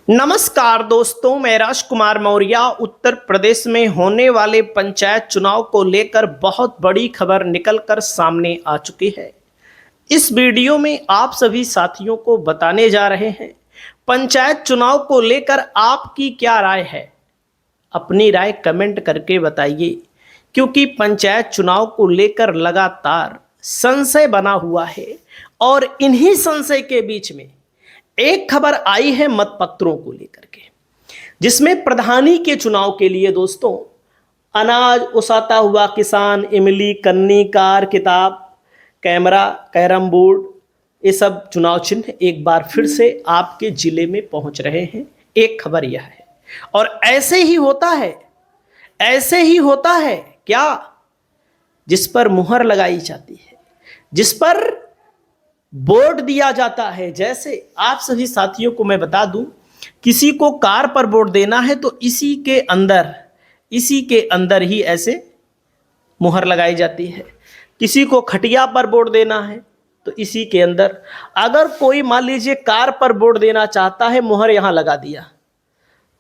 नमस्कार दोस्तों, मैं राजकुमार मौर्य। उत्तर प्रदेश में होने वाले पंचायत चुनाव को लेकर बहुत बड़ी खबर निकलकर सामने आ चुकी है। इस वीडियो में आप सभी साथियों को बताने जा रहे हैं पंचायत चुनाव को लेकर आपकी क्या राय है। अपनी राय कमेंट करके बताइए, क्योंकि पंचायत चुनाव को लेकर लगातार संशय बना हुआ है और इन्हीं संशय के बीच में एक खबर आई है मतपत्रों को लेकर के, जिसमें प्रधानी के चुनाव के लिए दोस्तों अनाज ओसाता हुआ किसान, इमली, कन्नी, कार, किताब, कैमरा, कैरम बोर्ड, ये सब चुनाव चिन्ह एक बार फिर से आपके जिले में पहुंच रहे हैं। एक खबर यह है, और ऐसे ही होता है, ऐसे ही होता है क्या, जिस पर मुहर लगाई जाती है, जिस पर बोर्ड दिया जाता है। जैसे आप सभी साथियों को मैं बता दूं, किसी को कार पर बोर्ड देना है तो इसी के अंदर ही ऐसे मुहर लगाई जाती है। किसी को खटिया पर बोर्ड देना है तो इसी के अंदर, अगर कोई मान लीजिए कार पर बोर्ड देना चाहता है, मुहर यहां लगा दिया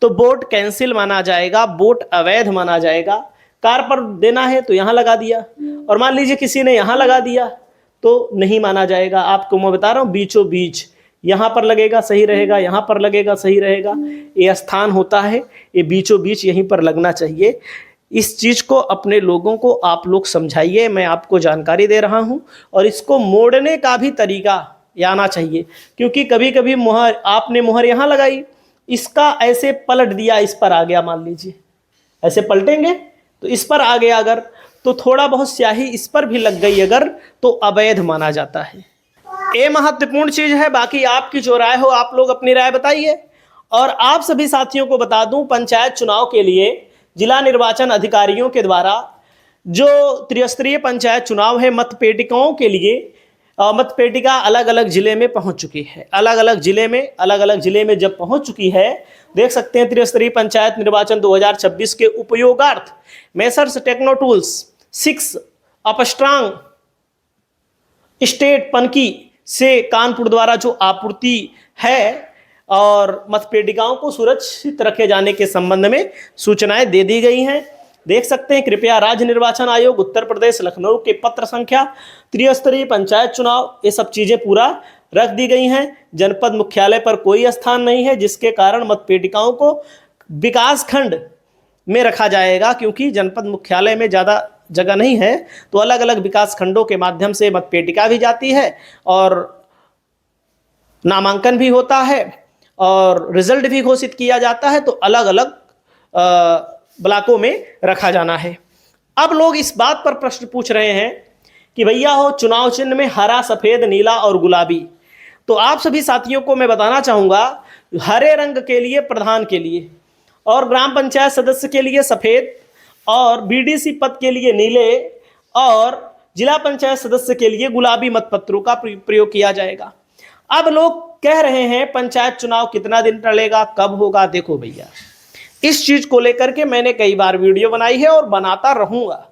तो वोट कैंसिल माना जाएगा, वोट अवैध माना जाएगा। कार पर देना है तो यहां लगा दिया, और मान लीजिए किसी ने यहां लगा दिया तो नहीं माना जाएगा। आपको मैं बता रहा हूं, बीचों बीच यहां पर लगेगा सही रहेगा, यहां पर लगेगा सही रहेगा। ये स्थान होता है, ये बीचों बीच यहीं पर लगना चाहिए। इस चीज को अपने लोगों को आप लोग समझाइए, मैं आपको जानकारी दे रहा हूं। और इसको मोड़ने का भी तरीका आना चाहिए, क्योंकि कभी कभी मुहर, आपने मुहर यहां लगाई, इसका ऐसे पलट दिया, इस पर आ गया, मान लीजिए ऐसे पलटेंगे तो इस पर आ गया, अगर तो थोड़ा बहुत स्याही इस पर भी लग गई अगर, तो अवैध माना जाता है। ये महत्वपूर्ण चीज है। बाकी आपकी जो राय हो, आप लोग अपनी राय बताइए। और आप सभी साथियों को बता दूं, पंचायत चुनाव के लिए जिला निर्वाचन अधिकारियों के द्वारा जो त्रिस्तरीय पंचायत चुनाव है, मतपेटिकाओं के लिए मतपेटिका अलग अलग जिले में पहुंच चुकी है। अलग अलग जिले में जब पहुंच चुकी है, देख सकते हैं त्रिस्तरीय पंचायत निर्वाचन 2026 के उपयोगार्थ मेसर्स टेक्नो टूल्स 6 अपस्ट्रांग स्टेट पनकी से कानपुर द्वारा जो आपूर्ति है और मतपेटिकाओं को सुरक्षित रखे जाने के संबंध में सूचनाएं दे दी गई हैं। देख सकते हैं, कृपया राज्य निर्वाचन आयोग उत्तर प्रदेश लखनऊ के पत्र संख्या त्रिस्तरीय पंचायत चुनाव, ये सब चीजें पूरा रख दी गई हैं। जनपद मुख्यालय पर कोई स्थान नहीं है, जिसके कारण मतपेटिकाओं को विकास खंड में रखा जाएगा, क्योंकि जनपद मुख्यालय में ज़्यादा जगह नहीं है, तो अलग अलग विकास खंडों के माध्यम से मतपेटिका भी जाती है और नामांकन भी होता है और रिजल्ट भी घोषित किया जाता है। तो अलग अलग ब्लॉकों में रखा जाना है। अब लोग इस बात पर प्रश्न पूछ रहे हैं कि भैया हो, चुनाव चिन्ह में हरा, सफेद, नीला और गुलाबी। तो आप सभी साथियों को मैं बताना चाहूंगा, हरे रंग के लिए प्रधान के लिए, और ग्राम पंचायत सदस्य के लिए सफेद, और बीडीसी पद के लिए नीले, और जिला पंचायत सदस्य के लिए गुलाबी मतपत्रों का प्रयोग किया जाएगा। अब लोग कह रहे हैं पंचायत चुनाव कितना दिन टलेगा, कब होगा। देखो भैया, इस चीज को लेकर के मैंने कई बार वीडियो बनाई है और बनाता रहूंगा।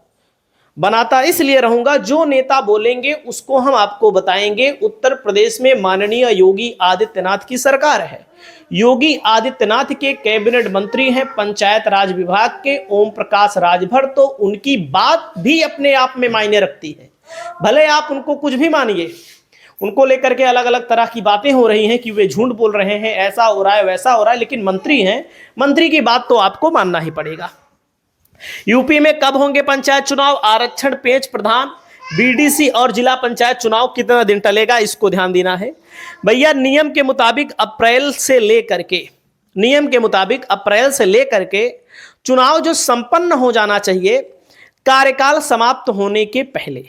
बनाता इसलिए रहूंगा, जो नेता बोलेंगे उसको हम आपको बताएंगे। उत्तर प्रदेश में माननीय योगी आदित्यनाथ की सरकार है। योगी आदित्यनाथ के कैबिनेट मंत्री हैं पंचायत राज विभाग के ओम प्रकाश राजभर, तो उनकी बात भी अपने आप में मायने रखती है। भले आप उनको कुछ भी मानिए, उनको लेकर के अलग अलग तरह की बातें हो रही हैं कि वे झूठ बोल रहे हैं, ऐसा हो रहा है, वैसा हो रहा है, लेकिन मंत्री हैं, मंत्री की बात तो आपको मानना ही पड़ेगा। यूपी में कब होंगे पंचायत चुनाव, आरक्षण, पेंच प्रधान, बीडीसी और जिला पंचायत चुनाव कितना दिन टलेगा, इसको ध्यान देना है भैया। नियम के मुताबिक अप्रैल से लेकर के चुनाव जो संपन्न हो जाना चाहिए कार्यकाल समाप्त होने के पहले,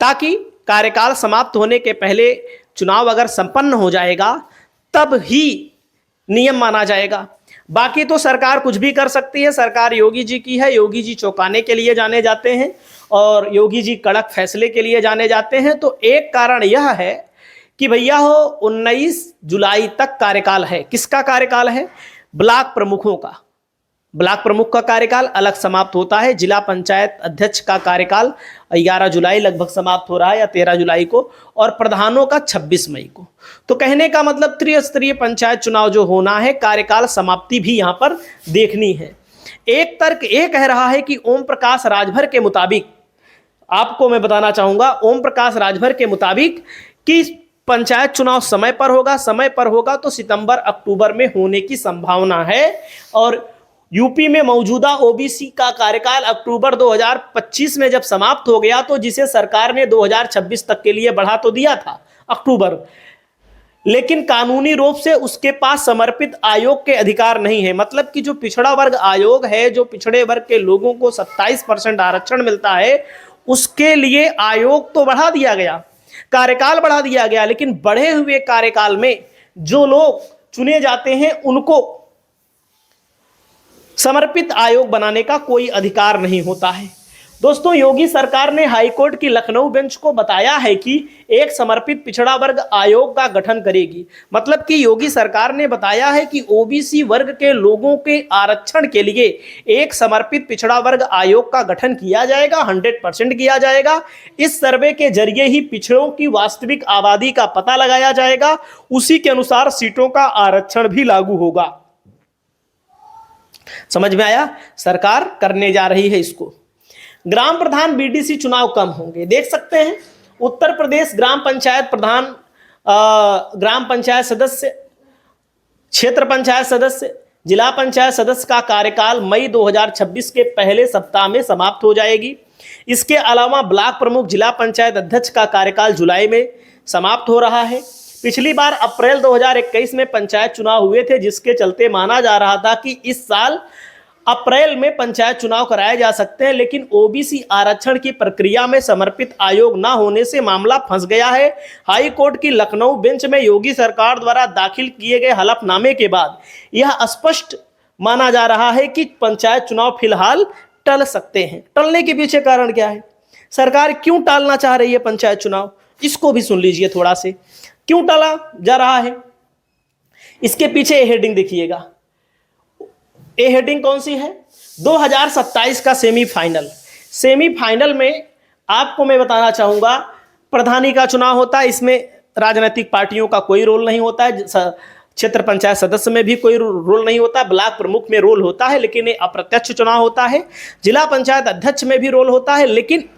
ताकि कार्यकाल समाप्त होने के पहले चुनाव अगर संपन्न हो जाएगा तब ही नियम माना जाएगा। बाकी तो सरकार कुछ भी कर सकती है। सरकार योगी जी की है, योगी जी चौंकाने के लिए जाने जाते हैं और योगी जी कड़क फैसले के लिए जाने जाते हैं। तो एक कारण यह है कि भैया हो, 19 जुलाई तक कार्यकाल है। किसका कार्यकाल है? ब्लॉक प्रमुखों का। ब्लॉक प्रमुख का कार्यकाल अलग समाप्त होता है। जिला पंचायत अध्यक्ष का कार्यकाल 11 जुलाई लगभग समाप्त हो रहा है या 13 जुलाई को, और प्रधानों का 26 मई को। तो कहने का मतलब त्रिस्तरीय पंचायत चुनाव जो होना है, कार्यकाल समाप्ति भी यहां पर देखनी है। एक तर्क ये कह रहा है कि ओम प्रकाश राजभर के मुताबिक, आपको मैं बताना चाहूंगा, ओम प्रकाश राजभर के मुताबिक कि पंचायत चुनाव समय पर होगा तो सितंबर अक्टूबर में होने की संभावना है। और यूपी में मौजूदा ओबीसी का कार्यकाल अक्टूबर 2025 में जब समाप्त हो गया, तो जिसे सरकार ने 2026 तक के लिए बढ़ा तो दिया था अक्टूबर, लेकिन कानूनी रूप से उसके पास समर्पित आयोग के अधिकार नहीं है। मतलब कि जो पिछड़ा वर्ग आयोग है, जो पिछड़े वर्ग के लोगों को 27% आरक्षण मिलता है, उसके लिए आयोग तो बढ़ा दिया गया, कार्यकाल बढ़ा दिया गया, लेकिन बढ़े हुए कार्यकाल में जो लोग चुने जाते हैं उनको समर्पित आयोग बनाने का कोई अधिकार नहीं होता है। दोस्तों, योगी सरकार ने हाईकोर्ट की लखनऊ बेंच को बताया है कि एक समर्पित पिछड़ा वर्ग आयोग का गठन करेगी। मतलब कि योगी सरकार ने बताया है कि ओबीसी वर्ग के लोगों के आरक्षण के लिए एक समर्पित पिछड़ा वर्ग आयोग का गठन किया जाएगा, 100% किया जाएगा। इस सर्वे के जरिए ही पिछड़ों की वास्तविक आबादी का पता लगाया जाएगा, उसी के अनुसार सीटों का आरक्षण भी लागू होगा। समझ में आया? सरकार करने जा रही है इसको। ग्राम प्रधान बीडीसी चुनाव कम होंगे, देख सकते हैं। उत्तर प्रदेश ग्राम पंचायत प्रधान, ग्राम पंचायत सदस्य, क्षेत्र पंचायत सदस्य, जिला पंचायत सदस्य का कार्यकाल मई 2026 के पहले सप्ताह में समाप्त हो जाएगी। इसके अलावा ब्लॉक प्रमुख, जिला पंचायत अध्यक्ष का कार्यकाल जुलाई में समाप्त हो रहा है। पिछली बार अप्रैल 2021 में पंचायत चुनाव हुए थे, जिसके चलते माना जा रहा था कि इस साल अप्रैल में पंचायत चुनाव कराए जा सकते हैं, लेकिन ओबीसी आरक्षण की प्रक्रिया में समर्पित आयोग न होने से मामला फंस गया है। हाई कोर्ट की लखनऊ बेंच में योगी सरकार द्वारा दाखिल किए गए हलफनामे के बाद यह स्पष्ट माना जा रहा है कि पंचायत चुनाव फिलहाल टल सकते हैं। टलने के पीछे कारण क्या है? सरकार क्यों टालना चाह रही है पंचायत चुनाव? इसको भी सुन लीजिए थोड़ा से, क्यों टाला जा रहा है। इसके पीछे हेडिंग देखिएगा। ये हेडिंग कौन सी है? 2027 का सेमीफाइनल। सेमीफाइनल में आपको मैं बताना चाहूंगा, प्रधानी का चुनाव होता है। इसमें राजनीतिक पार्टियों का कोई रोल नहीं होता है। क्षेत्र पंचायत सदस्य में भी कोई रोल नहीं होता। ब्लॉक प्रमुख में रोल होता है, लेकिन ये अप्रत्यक्ष चुनाव होता है। जिला पंचायत अध्यक्ष में भी रोल होता है, लेकिन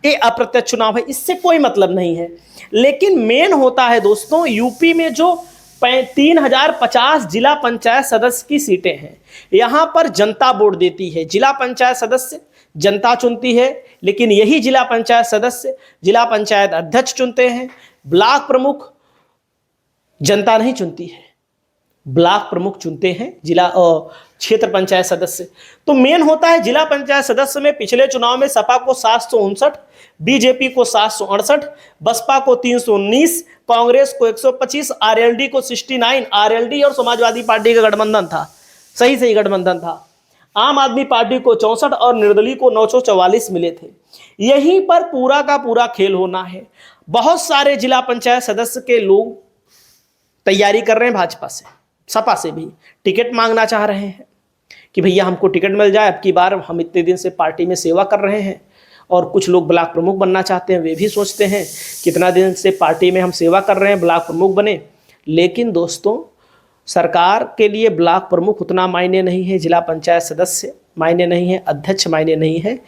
ये अप्रत्यक्ष चुनाव है, इससे कोई मतलब नहीं है। लेकिन मेन होता है दोस्तों, यूपी में जो 3050 जिला पंचायत सदस्य की सीटें हैं, यहां पर जनता वोट देती है। जिला पंचायत सदस्य जनता चुनती है, लेकिन यही जिला पंचायत सदस्य जिला पंचायत अध्यक्ष चुनते हैं। ब्लॉक प्रमुख जनता नहीं चुनती है, ब्लॉक प्रमुख चुनते हैं जिला क्षेत्र पंचायत सदस्य। तो मेन होता है जिला पंचायत सदस्य में पिछले चुनाव में सपा को 759, बीजेपी को 768, बसपा को 319, कांग्रेस को 125, आरएलडी को 69। आरएलडी और समाजवादी पार्टी का गठबंधन था, सही गठबंधन था। आम आदमी पार्टी को 64 और निर्दलीय को 944 मिले थे। यहीं पर पूरा का पूरा खेल होना है। बहुत सारे जिला पंचायत सदस्य के लोग तैयारी कर रहे हैं भाजपा से, सपा से भी टिकट मांगना चाह रहे हैं कि भैया हमको टिकट मिल जाए, अब की बार हम इतने दिन से पार्टी में सेवा कर रहे हैं। और कुछ लोग ब्लॉक प्रमुख बनना चाहते हैं, वे भी सोचते हैं कितना दिन से पार्टी में हम सेवा कर रहे हैं, ब्लॉक प्रमुख बने। लेकिन दोस्तों, सरकार के लिए ब्लॉक प्रमुख उतना मायने नहीं है, जिला पंचायत सदस्य मायने नहीं है, अध्यक्ष मायने नहीं है।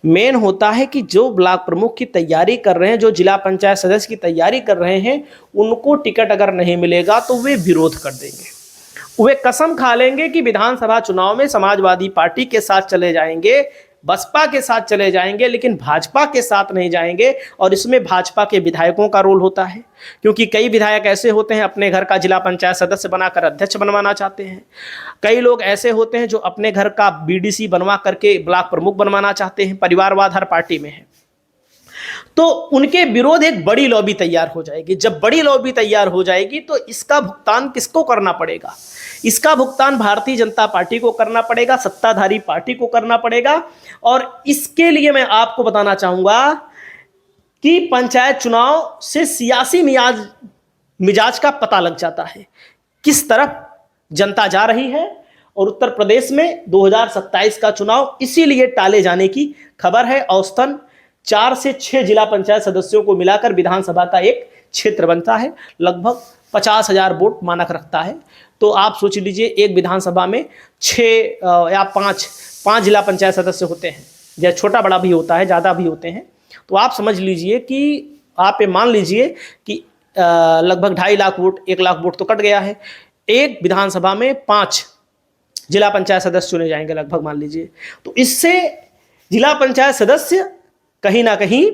मेन होता है कि जो ब्लॉक प्रमुख की तैयारी कर रहे हैं, जो जिला पंचायत सदस्य की तैयारी कर रहे हैं, उनको टिकट अगर नहीं मिलेगा तो वे विरोध कर देंगे। वे कसम खा लेंगे कि विधानसभा चुनाव में समाजवादी पार्टी के साथ चले जाएंगे, बसपा के साथ चले जाएंगे, लेकिन भाजपा के साथ नहीं जाएंगे। और इसमें भाजपा के विधायकों का रोल होता है, क्योंकि कई विधायक ऐसे होते हैं अपने घर का जिला पंचायत सदस्य बनाकर अध्यक्ष बनवाना चाहते हैं। कई लोग ऐसे होते हैं जो अपने घर का बीडीसी बनवा करके ब्लॉक प्रमुख बनवाना चाहते हैं। परिवारवाद हर पार्टी में है। तो उनके विरोध एक बड़ी लॉबी तैयार हो जाएगी। जब बड़ी लॉबी तैयार हो जाएगी तो इसका भुगतान किसको करना पड़ेगा? इसका भुगतान भारतीय जनता पार्टी को करना पड़ेगा, सत्ताधारी पार्टी को करना पड़ेगा। और इसके लिए मैं आपको बताना चाहूंगा कि पंचायत चुनाव से सियासी मिजाज का पता लग जाता है, किस तरफ जनता जा रही है और उत्तर प्रदेश में 2027 का चुनाव इसीलिए टाले जाने की खबर है। औसतन 4 से 6 जिला पंचायत सदस्यों को मिलाकर विधानसभा का एक क्षेत्र बनता है, लगभग 50,000 वोट मानक रखता है। तो आप सोच लीजिए एक विधानसभा में 6 या 5 जिला पंचायत सदस्य होते हैं, या छोटा बड़ा भी होता है, ज़्यादा भी होते हैं। तो आप समझ लीजिए कि आप ये मान लीजिए कि लगभग 2.5 लाख वोट, 1 लाख वोट तो कट गया है। एक विधानसभा में 5 जिला पंचायत सदस्य चुने जाएंगे लगभग, मान लीजिए। तो इससे जिला पंचायत सदस्य कहीं ना कहीं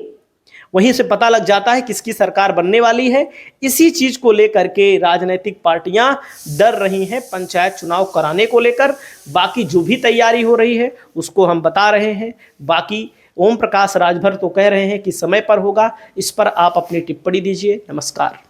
वहीं से पता लग जाता है किसकी सरकार बनने वाली है। इसी चीज को लेकर के राजनीतिक पार्टियां डर रही हैं पंचायत चुनाव कराने को लेकर। बाकी जो भी तैयारी हो रही है उसको हम बता रहे हैं। बाकी ओम प्रकाश राजभर तो कह रहे हैं कि समय पर होगा। इस पर आप अपनी टिप्पणी दीजिए। नमस्कार।